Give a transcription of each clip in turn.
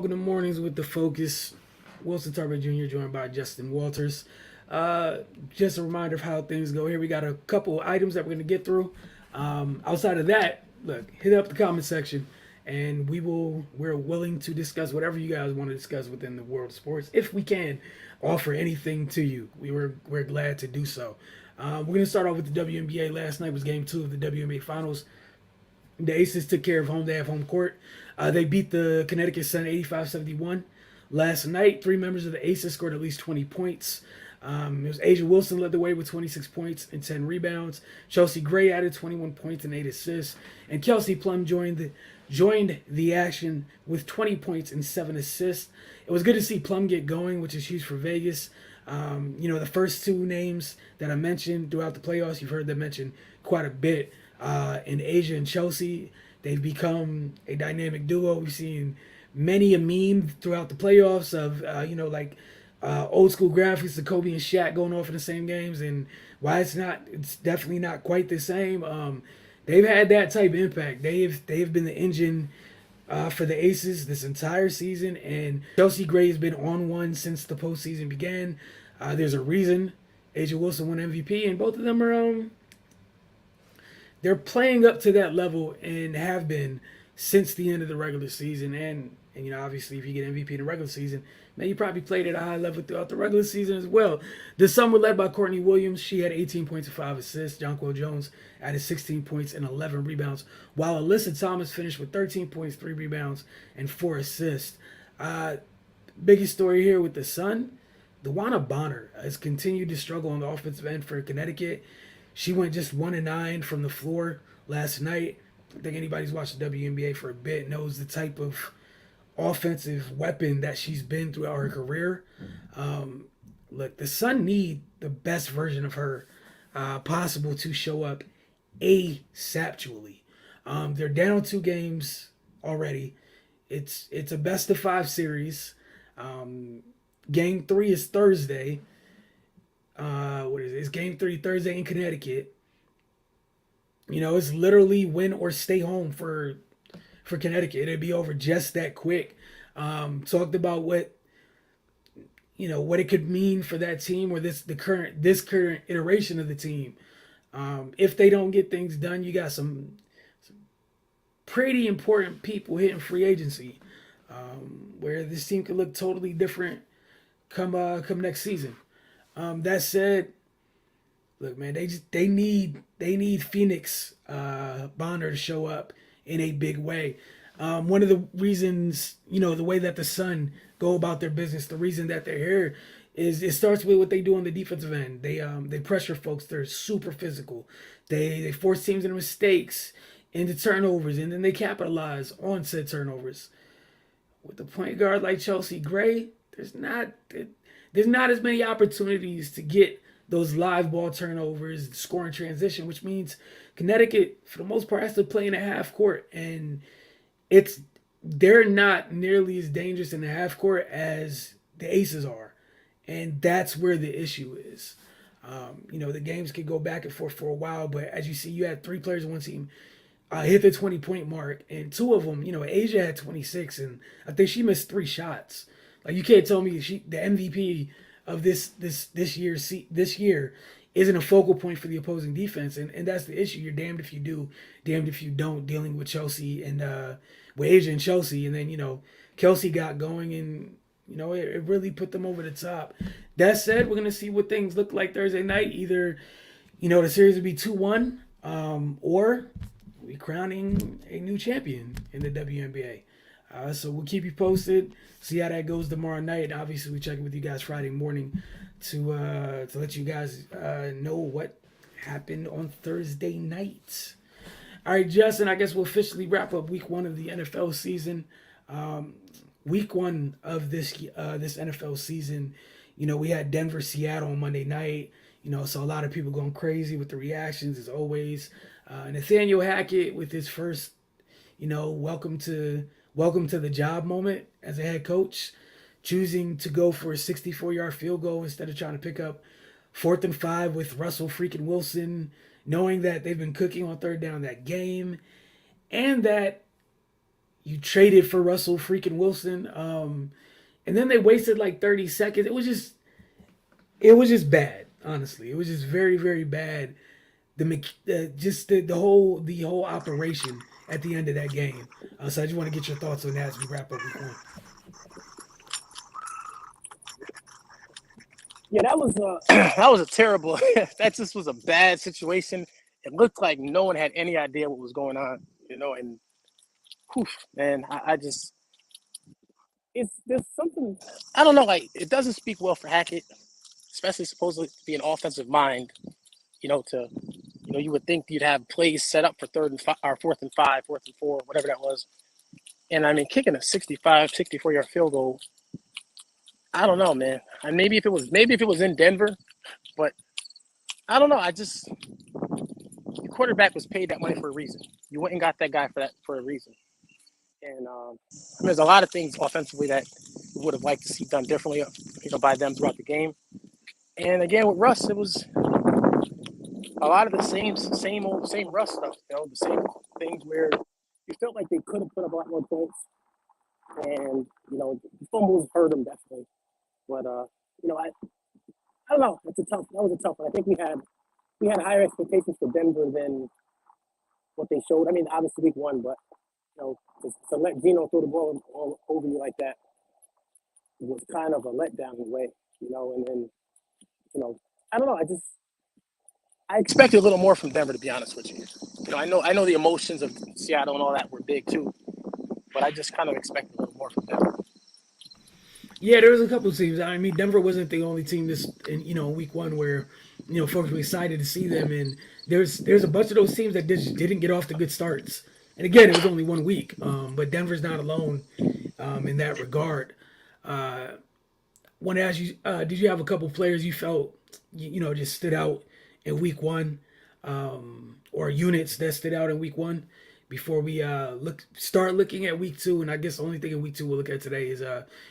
welcome to Mornings with the Focus. Wilson Tarbert Jr. joined by Justin Walters. Just a reminder of how things go here. We got a couple items that we're going to get through. Outside of that, look, hit up the comment section, and we're willing to discuss whatever you guys want to discuss within the world of sports. If we can offer anything to you, we're glad to do so. We're going to start off with the WNBA. Last night was Game 2 of the WNBA Finals. The Aces took care of home. They have home court. They beat the Connecticut Sun 85-71. Last night, 3 members of the Aces scored at least 20 points. It was Asia Wilson led the way with 26 points and 10 rebounds. Chelsea Gray added 21 points and 8 assists. And Kelsey Plum joined the action with 20 points and 7 assists. It was good to see Plum get going, which is huge for Vegas. The first 2 names that I mentioned throughout the playoffs, you've heard them mentioned quite a bit. In Asia and Chelsea, they've become a dynamic duo. We've seen many a meme throughout the playoffs of, old school graphics of Kobe and Shaq going off in the same games, and why it's definitely not quite the same. They've had that type of impact. They've been the engine for the Aces this entire season, and Chelsea Gray has been on one since the postseason began. There's a reason Asia Wilson won MVP, and both of them are they're playing up to that level and have been since the end of the regular season. And obviously, if you get MVP in the regular season, man, you probably played at a high level throughout the regular season as well. The Sun were led by Courtney Williams. She had 18 points and 5 assists. Jonquel Jones added 16 points and 11 rebounds, while Alyssa Thomas finished with 13 points, 3 rebounds, and 4 assists. Biggest story here with the Sun, DeWanna Bonner has continued to struggle on the offensive end for Connecticut. She went just 1-9 from the floor last night. I think anybody's watched the WNBA for a bit knows the type of offensive weapon that she's been throughout her career. Look, the Sun need the best version of her possible to show up asaptually. They're down 2 games already. It's a best of 5 series. Game 3 is Thursday. It's Game 3 Thursday in Connecticut. It's literally win or stay home for Connecticut. It'd be over just that quick. Talked about what it could mean for that team, or this current iteration of the team. If they don't get things done, you got some pretty important people hitting free agency, where this team could look totally different come next season. That said, look, man, they need Phoenix Bonner to show up in a big way. One of the reasons, the way that the Sun go about their business, the reason that they're here is it starts with what they do on the defensive end. They pressure folks. They're super physical. They force teams into mistakes, into turnovers, and then they capitalize on said turnovers. With the point guard like Chelsea Gray, there's not as many opportunities to get those live ball turnovers, scoring transition, which means Connecticut, for the most part, has to play in a half court, and they're not nearly as dangerous in the half court as the Aces are, and that's where the issue is. The games could go back and forth for a while, but as you see, you had 3 players on one team hit the 20-point mark, and 2 of them, Asia had 26, and I think she missed 3 shots. Like, you can't tell me the MVP of this year isn't a focal point for the opposing defense, and that's the issue. You're damned if you do, damned if you don't. Dealing with Chelsea and with Asia and Chelsea, and then Kelsey got going, and it really put them over the top. That said, we're gonna see what things look like Thursday night. Either the series will be 2-1, or we crowning a new champion in the WNBA. So we'll keep you posted, see how that goes tomorrow night. And obviously, we check in with you guys Friday morning to let you guys know what happened on Thursday night. All right, Justin, I guess we'll officially wrap up week 1 of the NFL season. Week 1 of this NFL season, we had Denver, Seattle on Monday night. So a lot of people going crazy with the reactions as always. Nathaniel Hackett with his first, welcome to the job moment as a head coach, choosing to go for a 64-yard field goal instead of trying to pick up 4th and 5 with Russell freaking Wilson, knowing that they've been cooking on 3rd down that game, and that You traded for Russell freaking Wilson, and then they wasted like 30 seconds. It was just bad. Honestly, it was just very very bad. Just the whole operation at the end of that game. So I just want to get your thoughts on that as we wrap up week one. Yeah, that was that was a terrible. That just was a bad situation. It looked like no one had any idea what was going on, and whew, man, I just it's there's something I don't know. Like it doesn't speak well for Hackett, especially supposedly to be an offensive mind. To you would think you'd have plays set up for third and five, or fourth and five, fourth and four, whatever that was. And I mean, kicking a 65, 64-yard field goal. I don't know, man. And maybe if it was in Denver, but I don't know. The quarterback was paid that money for a reason. You went and got that guy for a reason. And there's a lot of things offensively that we would have liked to see done differently, by them throughout the game. And again, with Russ, it was a lot of the same Russ stuff. The same things where you felt like they could have put up a lot more points, and the fumbles hurt them definitely. But I don't know. That was a tough one. I think we had higher expectations for Denver than what they showed. I mean, obviously week one, but to let Gino throw the ball all over you like that was kind of a letdown in a way. And then I don't know. I expected a little more from Denver, to be honest with you. I know the emotions of Seattle and all that were big too, but I just kind of expected a little more from Denver. Yeah, there was a couple of teams. I mean, Denver wasn't the only team in week one where folks were excited to see them, and there's a bunch of those teams that just didn't get off to good starts. And again, it was only 1 week, but Denver's not alone in that regard. Want to ask you, did you have a couple players you felt just stood out in week one, or units that stood out in week one? Before we start looking at week two, and I guess the only thing in week two we'll look at today is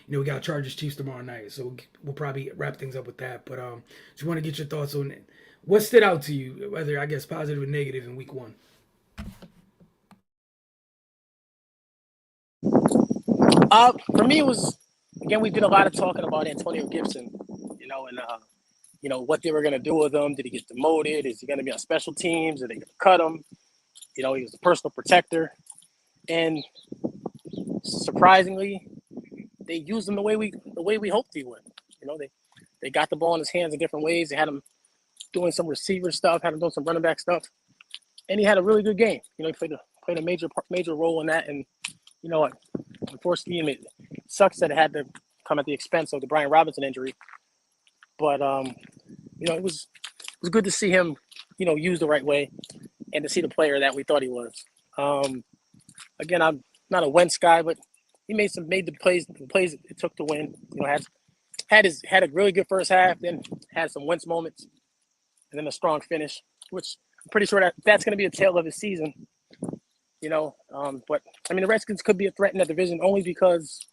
we got Chargers Chiefs tomorrow night, so we'll probably wrap things up with that. But just want to get your thoughts on it. What stood out to you, whether I guess positive or negative in week one? For me, it was again we did a lot of talking about Antonio Gibson, and what they were going to do with him. Did he get demoted? Is he going to be on special teams? Are they going to cut him? He was a personal protector, and surprisingly, they used him the way we hoped he would. They got the ball in his hands in different ways. They had him doing some receiver stuff, had him doing some running back stuff, and he had a really good game. He played a major role in that. And what? Unfortunately, it sucks that it had to come at the expense of the Brian Robinson injury. But it was good to see him, used the right way, and to see the player that we thought he was. Again, I'm not a Wentz guy, but he made the plays it took to win. Had a really good first half, then had some Wentz moments, and then a strong finish, which I'm pretty sure that's going to be a tale of his season. But I mean, the Redskins could be a threat in that division only because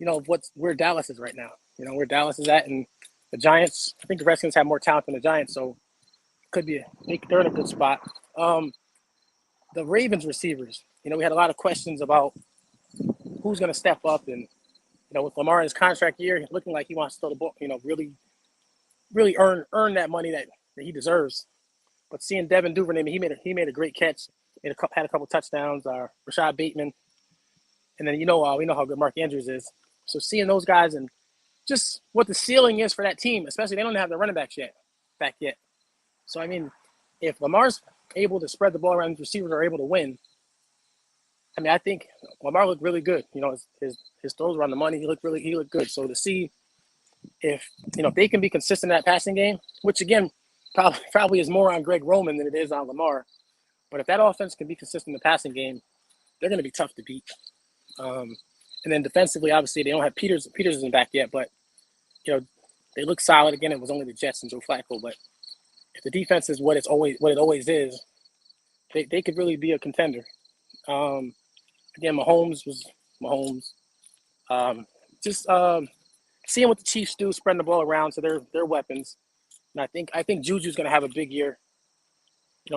of where Dallas is right now. Where Dallas is at, and the Giants. I think the Redskins have more talent than the Giants, so it could be they're in a good spot. The Ravens receivers. We had a lot of questions about who's going to step up, and with Lamar in his contract year, looking like he wants to throw the ball, really, really earn that money that he deserves. But seeing Devin Duvernay, he made a great catch, had a couple touchdowns. Rashad Bateman, and then we know how good Mark Andrews is. So seeing those guys and just what the ceiling is for that team, especially they don't have the running back yet. So I mean, if Lamar's able to spread the ball around, the receivers are able to win. I mean, I think Lamar looked really good. His throws were on the money. He looked good. So to see if they can be consistent in that passing game, which again probably is more on Greg Roman than it is on Lamar. But if that offense can be consistent in the passing game, they're going to be tough to beat. And then defensively, obviously they don't have Peters. Peters isn't back yet, but they look solid. Again, it was only the Jets and Joe Flacco, but if the defense is what it always is, they could really be a contender. Again, Mahomes was Mahomes. Just seeing what the Chiefs do, spreading the ball around to their weapons, and I think Juju's going to have a big year.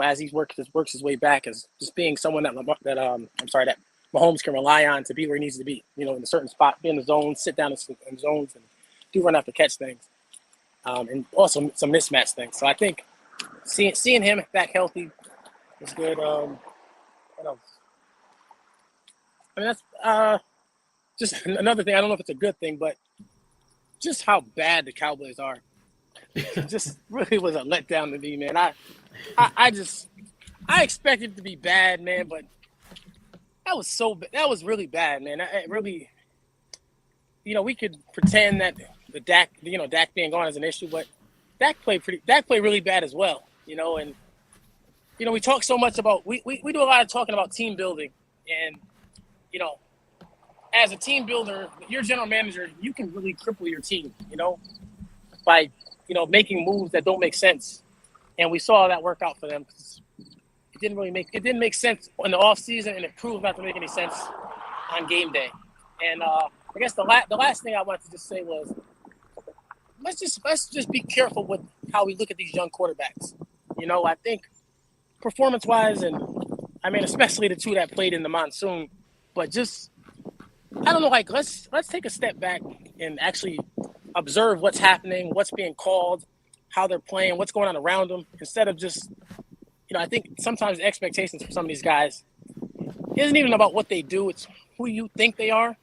As he works his way back, as just being someone that Mahomes can rely on to be where he needs to be. In a certain spot, be in the zone, sit down in zones, and do run after catch things, and also some mismatch things. So I think seeing him back healthy is good. What else? I mean, that's just another thing. I don't know if it's a good thing, but just how bad the Cowboys are. Just really was a letdown to me, man. I expected it to be bad, man, but that was really bad, man. It really, we could pretend that Dak being gone is an issue, but Dak played really bad as well, and we talk so much about we do a lot of talking about team building, and as a team builder, your general manager, you can really cripple your team, by making moves that don't make sense, and we saw that work out for them. It didn't make sense in the off season, and it proved not to make any sense on game day. And I guess the last thing I wanted to just say was let's just be careful with how we look at these young quarterbacks. I think performance wise, and I mean especially the two that played in the monsoon, but just I don't know, like let's take a step back and actually observe what's happening, what's being called, how they're playing, what's going on around them, instead of just I think sometimes the expectations for some of these guys isn't even about what they do. It's who you think they are.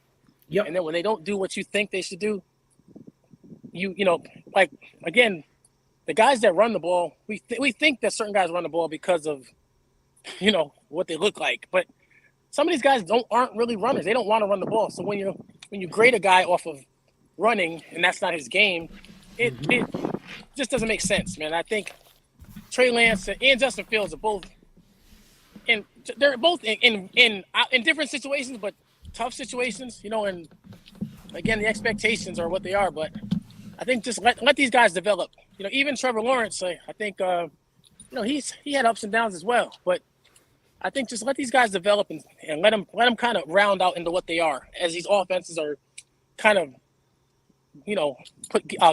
Yep. And then when they don't do what you think they should do, like, again, the guys that run the ball, we think that certain guys run the ball because of, what they look like. But some of these guys aren't really runners. They don't want to run the ball. So when you grade a guy off of running and that's not his game, it just doesn't make sense, man. I think Trey Lance and Justin Fields are both they're both in different situations, but tough situations, and again, the expectations are what they are. But I think just let these guys develop. Even Trevor Lawrence, I think he had ups and downs as well. But I think just let these guys develop and let them kind of round out into what they are as these offenses are kind of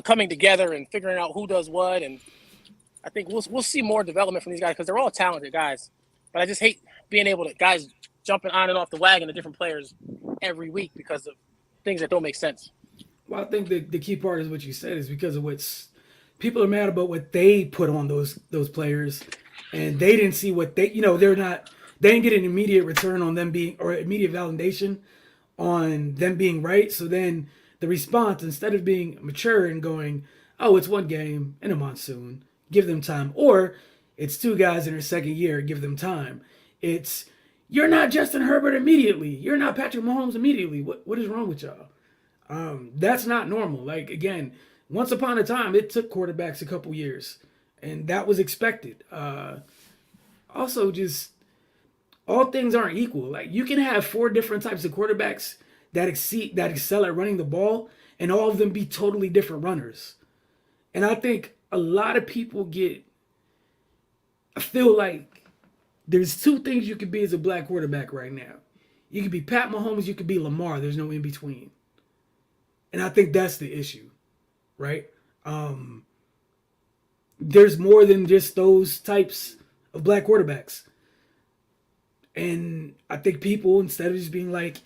coming together and figuring out who does what. And I think we'll see more development from these guys because they're all talented guys. But I just hate being able to guys jumping on and off the wagon of different players every week because of things that don't make sense. Well, I think the key part is what you said is because of people are mad about what they put on those players, and they didn't see what they they didn't get an immediate return on them being or immediate validation on them being right. So then the response, instead of being mature and going, oh, it's one game in a monsoon, give them time, or it's two guys in their second year, give them time. It's you're not Justin Herbert immediately. You're not Patrick Mahomes immediately. What is wrong with y'all? That's not normal. Like, again, once upon a time, it took quarterbacks a couple years, and that was expected. Also, just all things aren't equal. Like, you can have 4 different types of quarterbacks that excel at running the ball, and all of them be totally different runners. And I think a lot of people I feel like there's 2 things you could be as a black quarterback right now. You could be Pat Mahomes, you could be Lamar. There's no in between. And I think that's the issue, right? There's more than just those types of black quarterbacks. And I think people, instead of just being like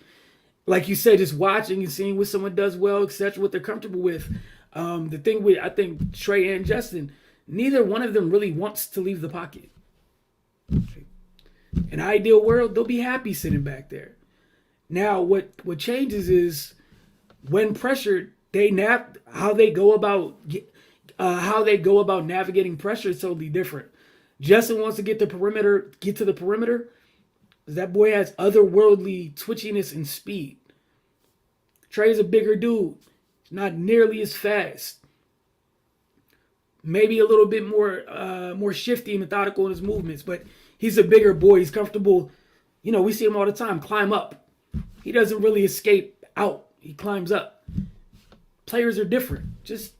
you said, just watching and seeing what someone does well, etc., what they're comfortable with. The thing with, I think, Trey and Justin, neither one of them really wants to leave the pocket. In an ideal world, they'll be happy sitting back there. Now, what changes is when pressured, how they go about navigating pressure is totally different. Justin wants to get to the perimeter. That boy has otherworldly twitchiness and speed. Trey's a bigger dude, not nearly as fast. Maybe a little bit more shifty and methodical in his movements, but he's a bigger boy. He's comfortable. We see him all the time climb up. He doesn't really escape out. He climbs up. Players are different. Just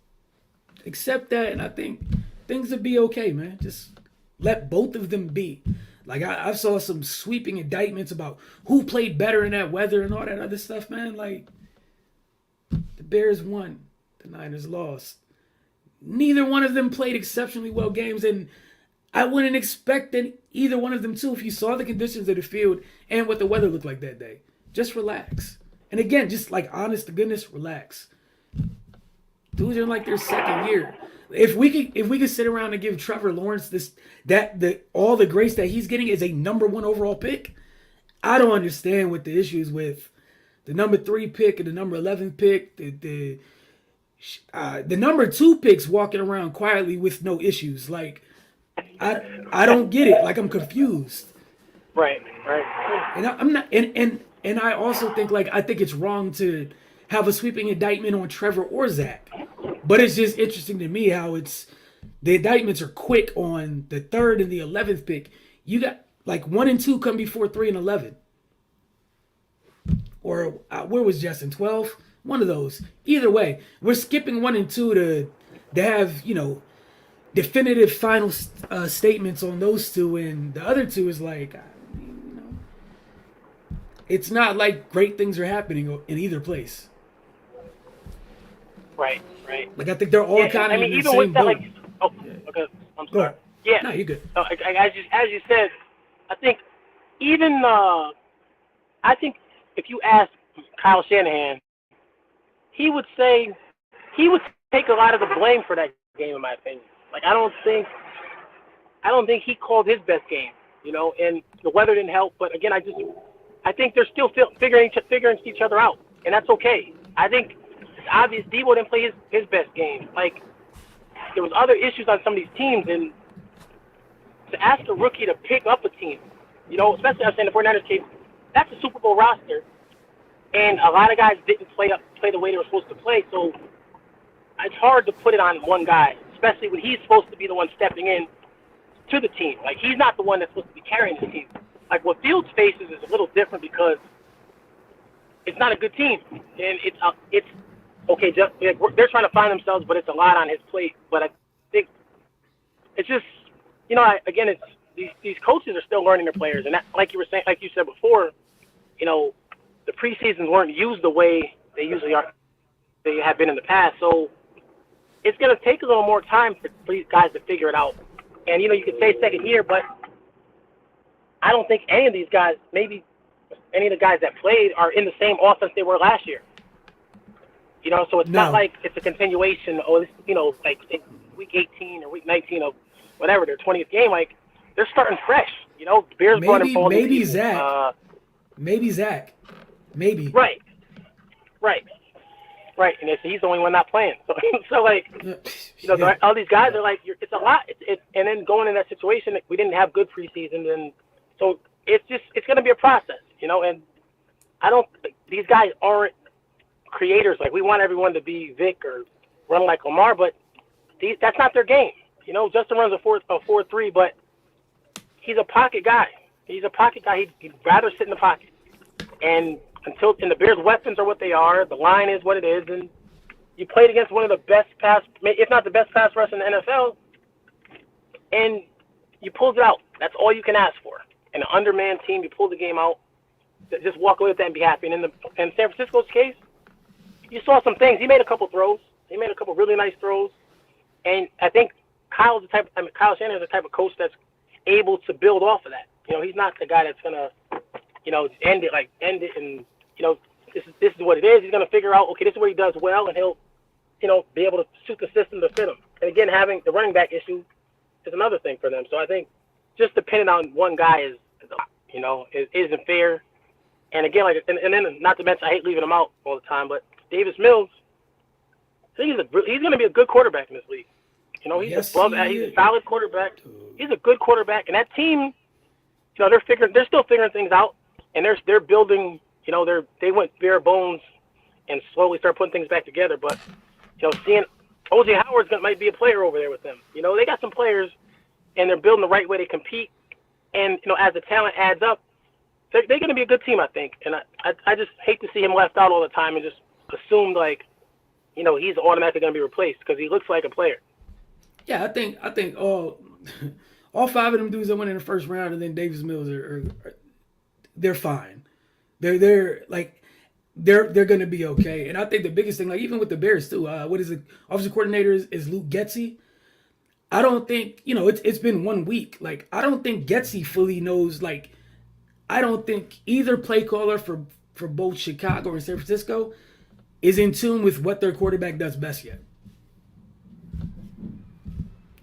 accept that, and I think things will be okay, man. Just let both of them be. Like, I saw some sweeping indictments about who played better in that weather and all that other stuff, man. Like, the Bears won. The Niners lost. Neither one of them played exceptionally well games, and I wouldn't expect that either one of them to if you saw the conditions of the field and what the weather looked like that day. Just relax. And again, just like honest to goodness, relax. Dudes are in like their second year. If we could sit around and give Trevor Lawrence this that the all the grace that he's getting is a number one overall pick, I don't understand what the issues with the number three pick and the number 11 pick, the number two picks walking around quietly with no issues. Like I don't get it. Like I'm confused. Right, right. And I'm not, and I also think like I think it's wrong to have a sweeping indictment on Trevor or Zach, but it's just interesting to me how it's the indictments are quick on the third and the 11th pick. You got like 1 and 2 come before 3 and 11, or where was Justin 12? One of those. Either way, we're skipping 1 and 2 to have definitive final statements on those two, and the other two is like it's not like great things are happening in either place. Right, right. Like I think they're all kind I of mean, in the even same with that, boat. like, oh, okay, I'm Go sorry. ahead. Yeah, No, you're good. as you said, I think even I think if you ask Kyle Shanahan, he would say he would take a lot of the blame for that game, in my opinion. Like I don't think he called his best game, and the weather didn't help. But again, I think they're still figuring each other out, and that's okay. I think it's obvious Debo didn't play his best game. Like there was other issues on some of these teams, and to ask a rookie to pick up a team, especially I'm saying the 49ers case, that's a Super Bowl roster, and a lot of guys didn't play the way they were supposed to play. So it's hard to put it on one guy, especially when he's supposed to be the one stepping in to the team. Like he's not the one that's supposed to be carrying the team. Like what Fields faces is a little different because it's not a good team, and it's okay. Just they're trying to find themselves, but it's a lot on his plate. But I think it's just again, it's these coaches are still learning their players, and that, like you said before, the preseasons weren't used the way they usually are. They have been in the past, so it's going to take a little more time for these guys to figure it out. And, you could say second year, but I don't think any of these guys, maybe any of the guys that played, are in the same offense they were last year. So it's not like it's a continuation, like week 18 or week 19 of whatever, their 20th game. Like, they're starting fresh. Bears brought in Maybe Zach. Maybe Zach. Maybe. Right. Right, and he's the only one not playing. So like, all these guys are like, it's a lot. And then going in that situation, we didn't have good preseason, and so it's going to be a process, And these guys aren't creators. Like we want everyone to be Vic or run like Lamar, but that's not their game. Justin runs a 4-3, but he's a pocket guy. He's a pocket guy. He'd rather sit in the pocket, and the Bears' weapons are what they are, the line is what it is, and you played against one of the best if not the best pass rush in the NFL, and you pulled it out. That's all you can ask for. In an undermanned team, you pulled the game out. Just walk away with that and be happy. And in San Francisco's case, you saw some things. He made a couple throws. He made a couple really nice throws, and I think Kyle Shanahan is the type of coach that's able to build off of that. He's not the guy that's gonna end it and, this is what it is. He's going to figure out, okay, this is what he does well, and he'll, be able to suit the system to fit him. And again, having the running back issue is another thing for them. So I think just depending on one guy is it isn't fair. And again, and then not to mention, I hate leaving him out all the time, but Davis Mills, I think he's going to be a good quarterback in this league. He's a solid quarterback. He's a good quarterback, and that team, they're still figuring things out. And they're building, they went bare bones and slowly start putting things back together. But, seeing O.J. Howard might be a player over there with them. They got some players, and they're building the right way to compete. And, as the talent adds up, they're going to be a good team, I think. And I just hate to see him left out all the time and just assumed, like, he's automatically going to be replaced because he looks like a player. Yeah, I think all five of them dudes that went in the first round, and then Davis Mills they're fine. They're going to be okay. And I think the biggest thing, like even with the Bears too, what is it? Offensive coordinator is Luke Getsy. I don't think it's been 1 week. Like I don't think Getsy fully knows. Like I don't think either play caller for both Chicago and San Francisco is in tune with what their quarterback does best yet.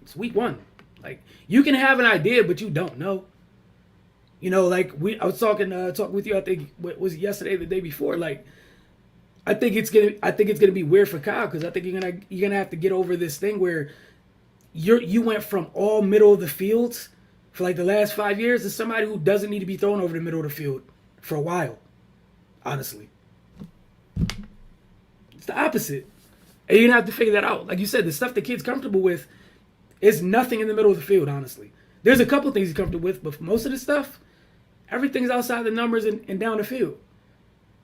It's week 1. Like you can have an idea, but you don't know. Like I was talking with you. I think what was it, yesterday, the day before. Like I think it's gonna be weird for Kyle because I think you're gonna have to get over this thing where you went from all middle of the field for like the last 5 years to somebody who doesn't need to be thrown over the middle of the field for a while. Honestly, it's the opposite, and you're gonna have to figure that out. Like you said, the stuff the kid's comfortable with is nothing in the middle of the field. Honestly, there's a couple things he's comfortable with, but for most of the stuff, everything's outside the numbers and down the field.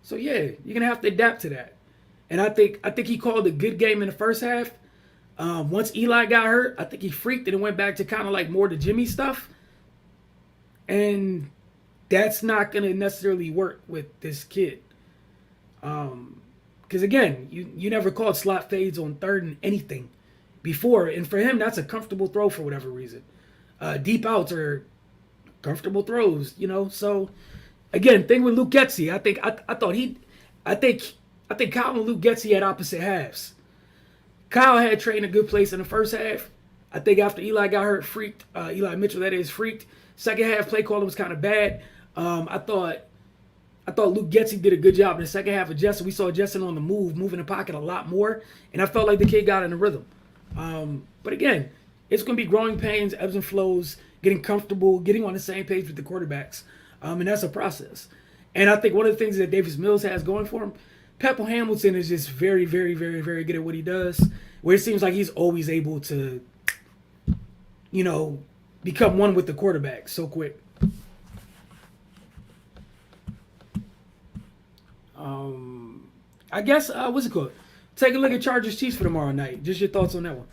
So yeah, you're gonna have to adapt to that. And I think he called a good game in the first half. Once Eli got hurt, I think he freaked and it went back to kind of like more the Jimmy stuff. And that's not gonna necessarily work with this kid. Because again, you never called slot fades on third and anything before, and for him that's a comfortable throw for whatever reason. Deep outs are comfortable throws. So again, thing with Luke Getsy, I think Kyle and Luke Getsy had opposite halves. Kyle had trained a good place in the first half. I think after Eli got hurt, freaked. Eli Mitchell, that is, freaked. Second half play calling was kind of bad. I thought Luke Getsy did a good job in the second half of Justin. We saw Justin on the move, moving the pocket a lot more, and I felt like the kid got in the rhythm. But again, it's going to be growing pains, ebbs and flows, getting comfortable, getting on the same page with the quarterbacks, and that's a process. And I think one of the things that Davis Mills has going for him, Pepper Hamilton is just very, very, very, very good at what he does, where it seems like he's always able to, become one with the quarterback so quick. I guess, what's it called? Take a look at Chargers Chiefs for tomorrow night. Just your thoughts on that one.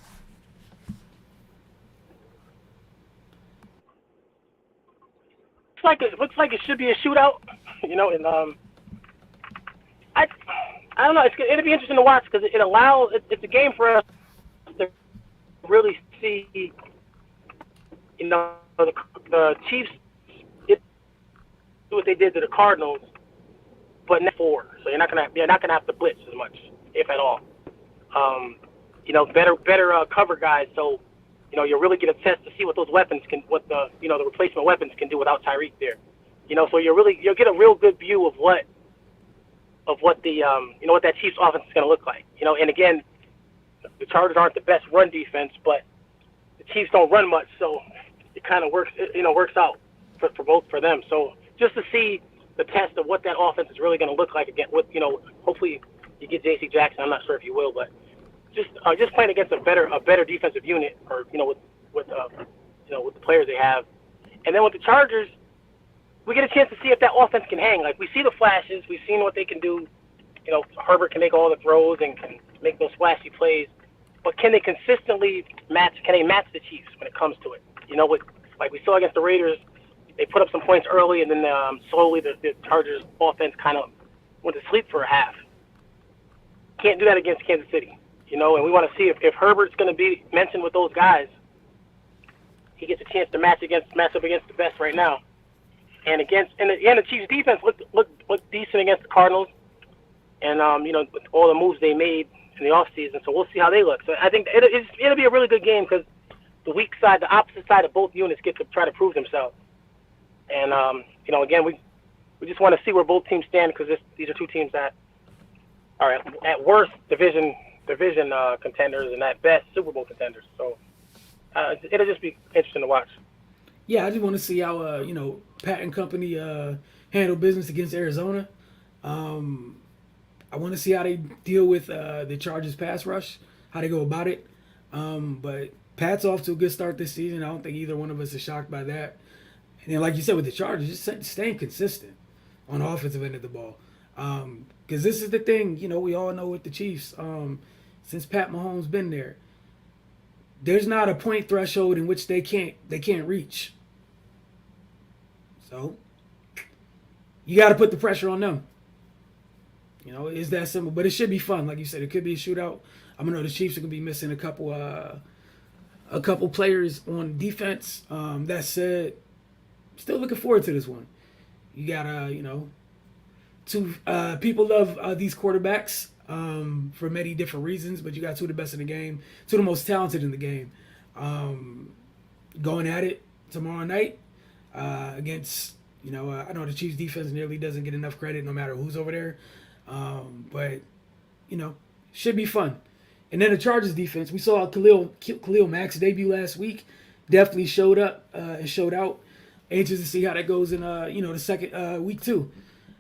Looks like it should be a shootout, and I I don't know. It'll be interesting to watch because it's a game for us to really see, the Chiefs do what they did to the Cardinals, but not four. So you're not gonna have to blitz as much, if at all. Better cover guys. So you'll really get a test to see what those weapons what the replacement weapons can do without Tyreek there. So you'll get a real good view of what what that Chiefs offense is going to look like. And again, the Chargers aren't the best run defense, but the Chiefs don't run much, so it kind of works out for them. So just to see the test of what that offense is really going to look like again, with hopefully you get J.C. Jackson. I'm not sure if you will, but just playing against a better defensive unit, or with the players they have, and then with the Chargers, we get a chance to see if that offense can hang. Like, we see the flashes, we've seen what they can do. Herbert can make all the throws and can make those flashy plays, but can they consistently match the Chiefs when it comes to it? Like we saw against the Raiders, they put up some points early, and then slowly the Chargers offense kind of went to sleep for a half. Can't do that against Kansas City, and we want to see if Herbert's going to be mentioned with those guys. He gets a chance to match up against the best right now. And the Chiefs defense looked decent against the Cardinals, and with all the moves they made in the offseason. So we'll see how they look. So I think it'll be a really good game because the opposite side of both units get to try to prove themselves. And again, we just want to see where both teams stand, because these are two teams that are at worst division contenders and at best Super Bowl contenders. So it'll just be interesting to watch. Yeah, I just want to see how Pat and company handle business against Arizona. I want to see how they deal with the Chargers pass rush, how they go about it. But Pat's off to a good start this season. I don't think either one of us is shocked by that. And then, like you said, with the Chargers, just staying consistent on the offensive end of the ball. Because this is the thing, we all know with the Chiefs, since Pat Mahomes been there, there's not a point threshold in which they can't reach. So you got to put the pressure on them. It's that simple. But it should be fun, like you said. It could be a shootout. I know the Chiefs are gonna be missing a couple a couple players on defense. That said, still looking forward to this one. You got two people love these quarterbacks for many different reasons, but you got two of the best in the game, two of the most talented in the game, going at it tomorrow night against. I know the Chiefs defense nearly doesn't get enough credit no matter who's over there, but should be fun. And then the Chargers defense, we saw Khalil Mack's debut last week. Definitely showed up and showed out. Anxious to see how that goes in the second week too.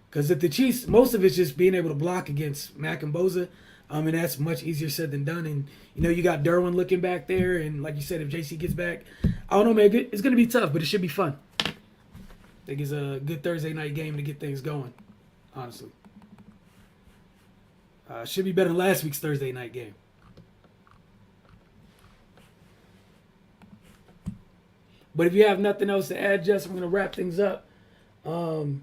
Because if the Chiefs, most of it's just being able to block against Mack and Boza, and that's much easier said than done. And you got Derwin looking back there, and like you said, if JC gets back, I don't know, man. It's gonna be tough, but it should be fun. I think it's a good Thursday night game to get things going. Honestly, should be better than last week's Thursday night game. But if you have nothing else to add, Jess, I'm going to wrap things up. Want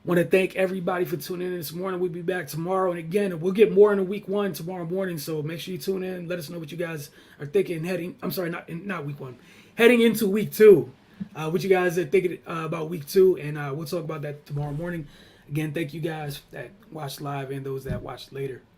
to thank everybody for tuning in this morning. We'll be back tomorrow. And again, we'll get more into week one tomorrow morning. So make sure you tune in. Let us know what you guys are thinking not week one. Heading into week two. What you guys are thinking about week two. And we'll talk about that tomorrow morning. Again, thank you guys that watched live and those that watched later.